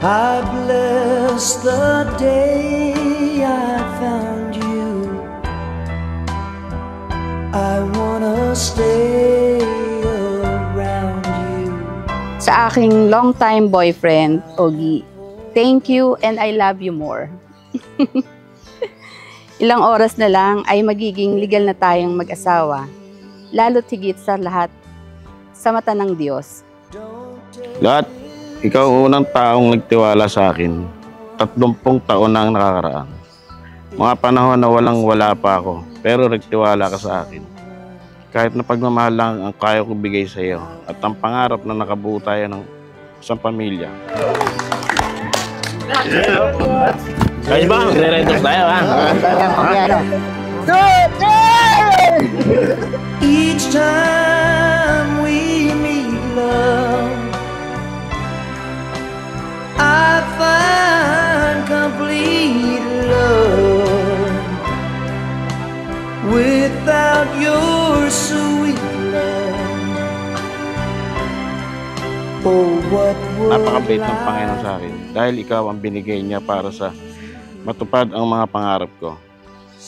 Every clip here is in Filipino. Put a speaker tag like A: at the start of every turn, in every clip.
A: I bless the day I found you. I wanna stay around you.
B: Sa aking long-time boyfriend, Ogie, thank you and I love you more. Ilang oras na lang ay magiging legal na tayong mag-asawa, lalo't higit sa lahat sa mata ng Diyos.
C: Lahat, ikaw ang unang taong nagtiwala sa akin. 30 taon na ang nakakaraan. Mga panahon na walang-wala pa ako, pero nagtiwala ka sa akin. Kahit na pagmamahal lang ang kaya ko bigay sa iyo at ang pangarap na nakabuo tayo ng isang pamilya.
D: Guys ba? Magre-redos tayo ha?
A: Each time we meet, love, I find complete love. Without your sweet love, oh, what would
C: Napakabait ng Panginoon sa akin dahil ikaw ang binigay niya para sa matupad ang mga pangarap ko.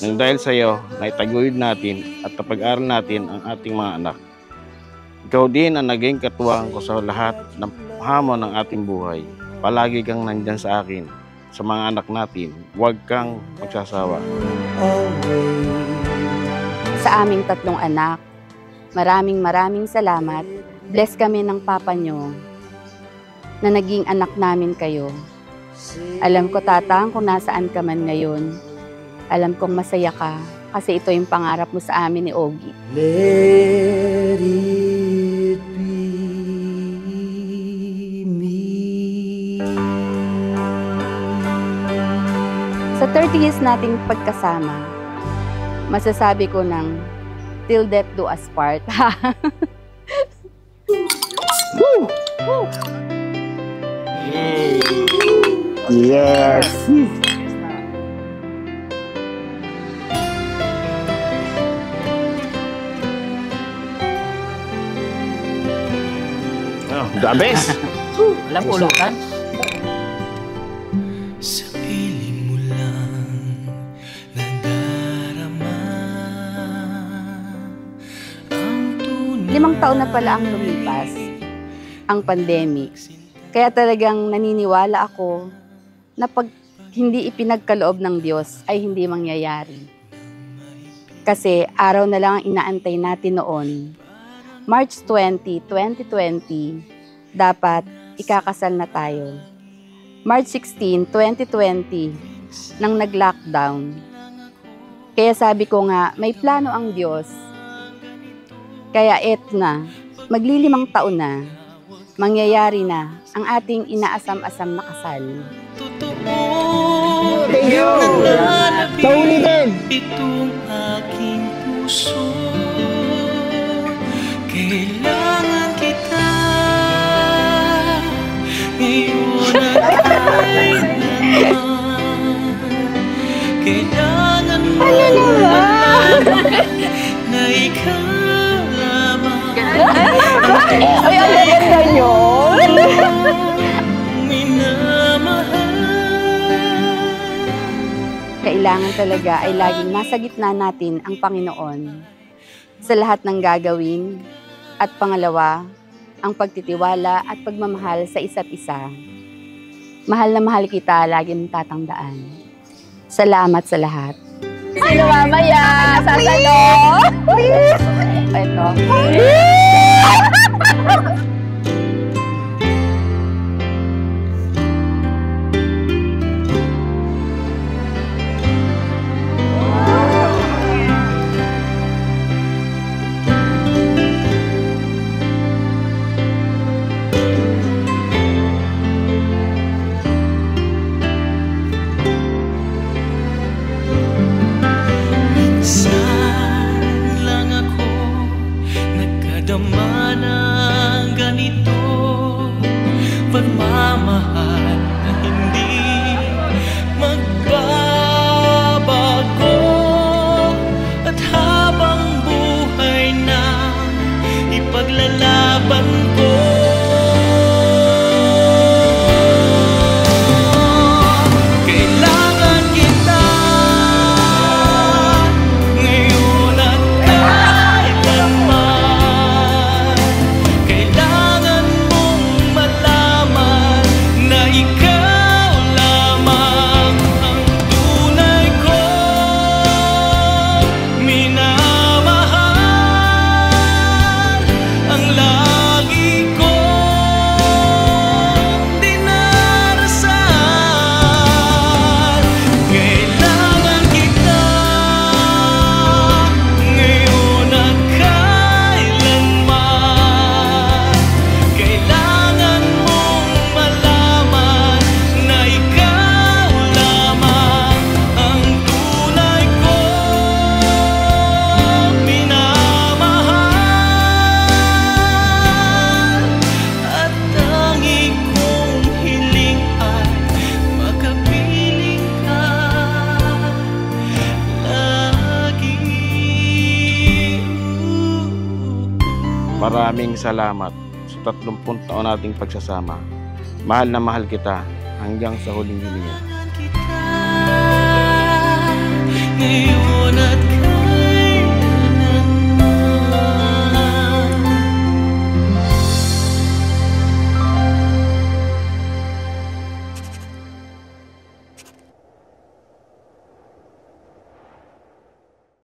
C: Nang dahil sa iyo, naitaguyod natin at napag-aral natin ang ating mga anak. Ikaw din ang naging katuwang ko sa lahat ng hamon ng ating buhay. Palagi kang nandyan sa akin, sa mga anak natin. Huwag kang magsasawa.
B: Sa aming 3 anak, maraming salamat. Bless kami ng papa nyo na naging anak namin kayo. Alam ko, tatang, kung nasaan ka man ngayon, alam kong masaya ka kasi ito yung pangarap mo sa amin ni Ogie.
A: Let it be me.
B: Sa 30 years nating pagkasama, masasabi ko ng till death do us part.
D: Woo! Woo! Yes! Oh, the best!
E: Walang pulutan.
A: Sa piling mo lang nadarama ang tunay.
B: 5 taon na pala ang lumipas, ang pandemic. Kaya talagang naniniwala ako na pag hindi ipinagkaloob ng Diyos ay hindi mangyayari. Kasi araw na lang ang inaantay natin noon. March 20, 2020, dapat ikakasal na tayo. March 16, 2020, nang nag-lockdown. Kaya sabi ko nga, may plano ang Diyos. Kaya eto na, magli5 taon na, mangyayari na ang ating inaasam-asam na kasal.
A: Thank you!
D: Sa ulitin!
A: Itong aking puso, kailangan kita ngayon at kailangan. Kailangan mo malaman na ikaw lamang.
B: Ay, ang ganda yun! Kailangan talaga ay laging nasa gitna natin ang Panginoon sa lahat ng gagawin. At pangalawa, ang pagtitiwala at pagmamahal sa isa't isa. Mahal na mahal kita, lagi mong tatandaan. Salamat sa lahat. Sino mamaya? Sasalo? Ito.
A: Lang ako nagkadama ng
C: Maraming salamat sa 30 taon nating pagsasama. Mahal na mahal kita hanggang sa huling hininga.
A: Ngayon at